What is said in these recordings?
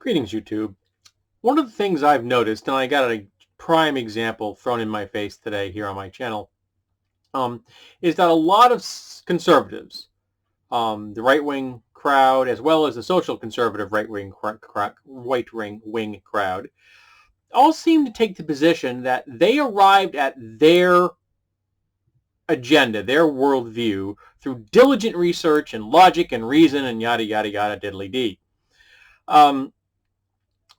Greetings, YouTube. One of the things I've noticed, and I got a prime example thrown in my face today here on my channel, is that a lot of conservatives, the right-wing crowd, as well as the social conservative right-wing wing crowd, all seem to take the position that they arrived at their agenda, their worldview, through diligent research and logic and reason and yada, yada, yada, diddly-dee.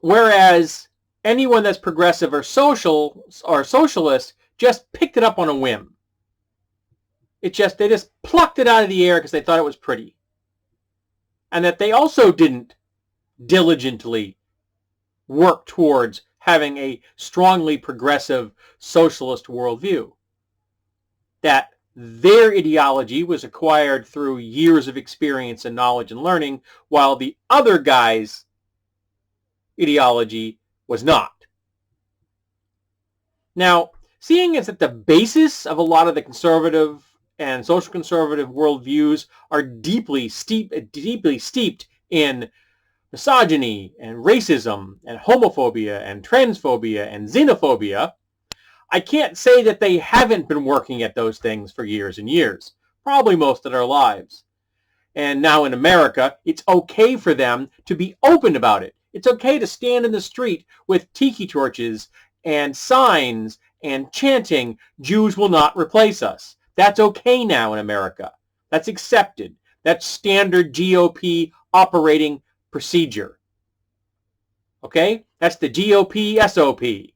Whereas anyone that's progressive or socialist just picked it up on a whim. They just plucked it out of the air because they thought it was pretty. And that they also didn't diligently work towards having a strongly progressive socialist worldview. That their ideology was acquired through years of experience and knowledge and learning, while the other guy's ideology was not. Now, seeing as that the basis of a lot of the conservative and social conservative worldviews are deeply steeped in misogyny and racism and homophobia and transphobia and xenophobia, I can't say that they haven't been working at those things for years and years, probably most of their lives. And now in America, it's okay for them to be open about it. It's okay to stand in the street with tiki torches and signs and chanting, "Jews will not replace us." That's okay now in America. That's accepted. That's standard GOP operating procedure. Okay? That's the GOP SOP.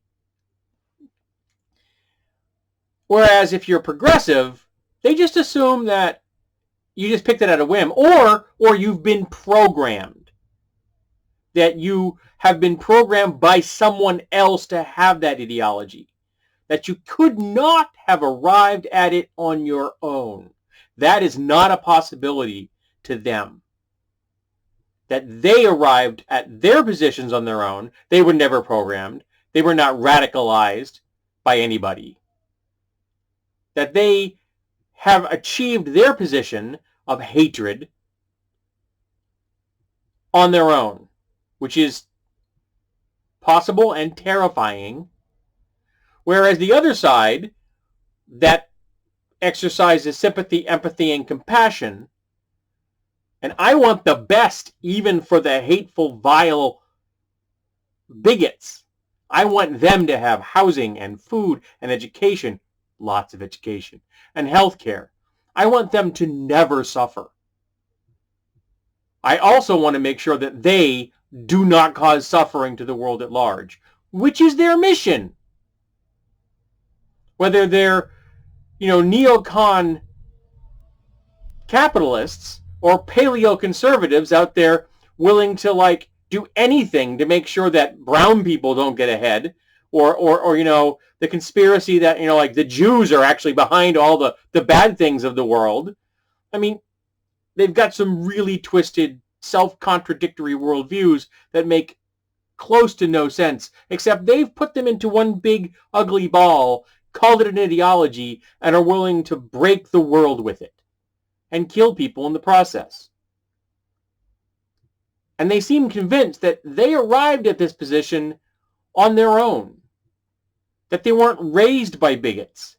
Whereas if you're progressive, they just assume that you just picked it at a whim, or you've been programmed. That you have been programmed by someone else to have that ideology. That you could not have arrived at it on your own. That is not a possibility to them. That they arrived at their positions on their own. They were never programmed. They were not radicalized by anybody. That they have achieved their position of hatred on their own, which is possible and terrifying. Whereas the other side, that exercises sympathy, empathy, and compassion, and I want the best even for the hateful, vile bigots. I want them to have housing and food and education, lots of education, and health care. I want them to never suffer. I also want to make sure that they do not cause suffering to the world at large, which is their mission. Whether they're, neocon capitalists or paleo-conservatives out there willing to, do anything to make sure that brown people don't get ahead, or the conspiracy that, the Jews are actually behind all the bad things of the world. I mean, they've got some really twisted, self-contradictory worldviews that make close to no sense, except they've put them into one big, ugly ball, called it an ideology, and are willing to break the world with it and kill people in the process. And they seem convinced that they arrived at this position on their own, that they weren't raised by bigots.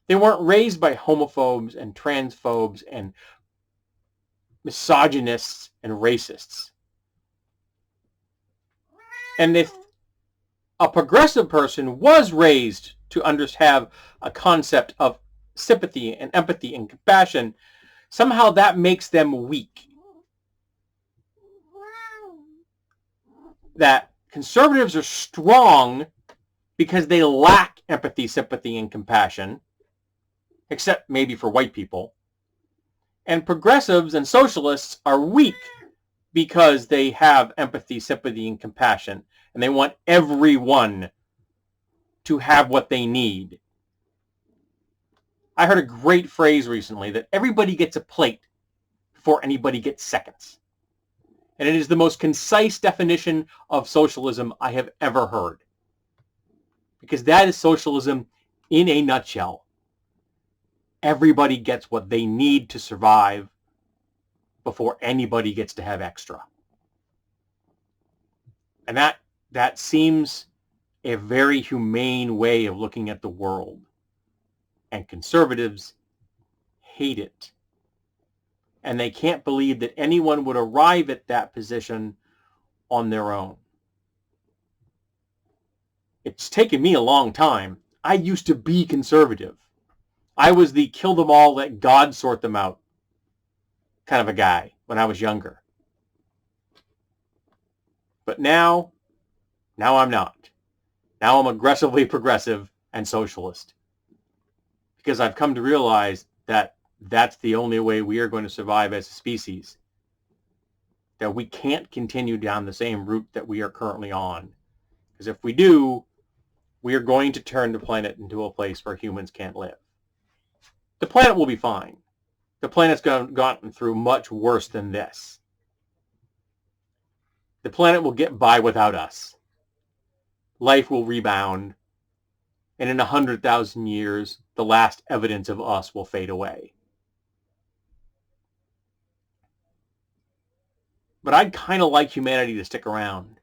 They weren't raised by homophobes and transphobes and misogynists and racists. And if a progressive person was raised to have a concept of sympathy and empathy and compassion, somehow that makes them weak. That conservatives are strong because they lack empathy, sympathy, and compassion, except maybe for white people. And progressives and socialists are weak because they have empathy, sympathy, and compassion, and they want everyone to have what they need. I heard a great phrase recently that everybody gets a plate before anybody gets seconds. And it is the most concise definition of socialism I have ever heard. Because that is socialism in a nutshell. Everybody gets what they need to survive before anybody gets to have extra. And that seems a very humane way of looking at the world. And conservatives hate it. And they can't believe that anyone would arrive at that position on their own. It's taken me a long time. I used to be conservative. I was the kill them all, let God sort them out kind of a guy when I was younger. But now I'm not. Now I'm aggressively progressive and socialist. Because I've come to realize that that's the only way we are going to survive as a species. That we can't continue down the same route that we are currently on. Because if we do, we are going to turn the planet into a place where humans can't live. The planet will be fine. The planet's gotten through much worse than this. The planet will get by without us. Life will rebound. And in 100,000 years, the last evidence of us will fade away. But I'd kind of like humanity to stick around.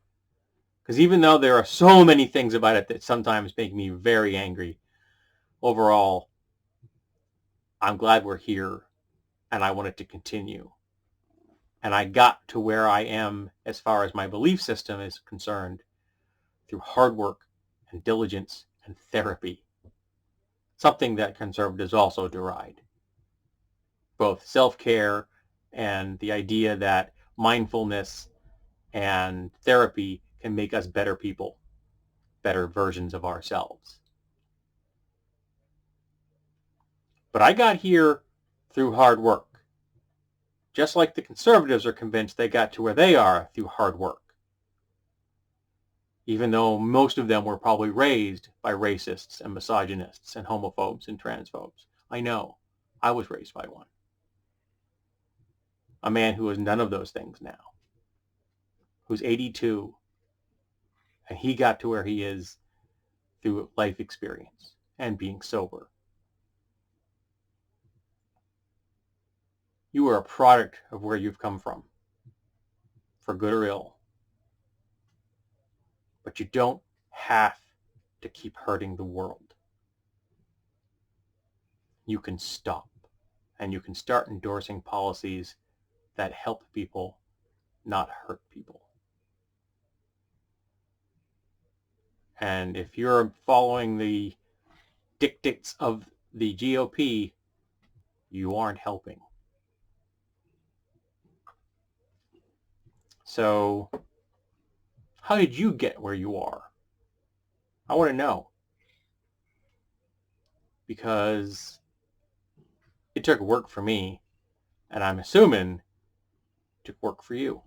Because even though there are so many things about it that sometimes make me very angry, overall, I'm glad we're here and I want it to continue. And I got to where I am as far as my belief system is concerned through hard work and diligence and therapy. Something that conservatives also deride. Both self-care and the idea that mindfulness and therapy can make us better people, better versions of ourselves. But I got here through hard work. Just like the conservatives are convinced they got to where they are through hard work. Even though most of them were probably raised by racists and misogynists and homophobes and transphobes. I know. I was raised by one. A man who is none of those things now. Who's 82. And he got to where he is through life experience and being sober. You are a product of where you've come from. For good or ill. But you don't have to keep hurting the world. You can stop. And you can start endorsing policies that help people, not hurt people. And if you're following the dictates of the GOP, you aren't helping. So, how did you get where you are? I want to know. Because it took work for me, and I'm assuming it took work for you.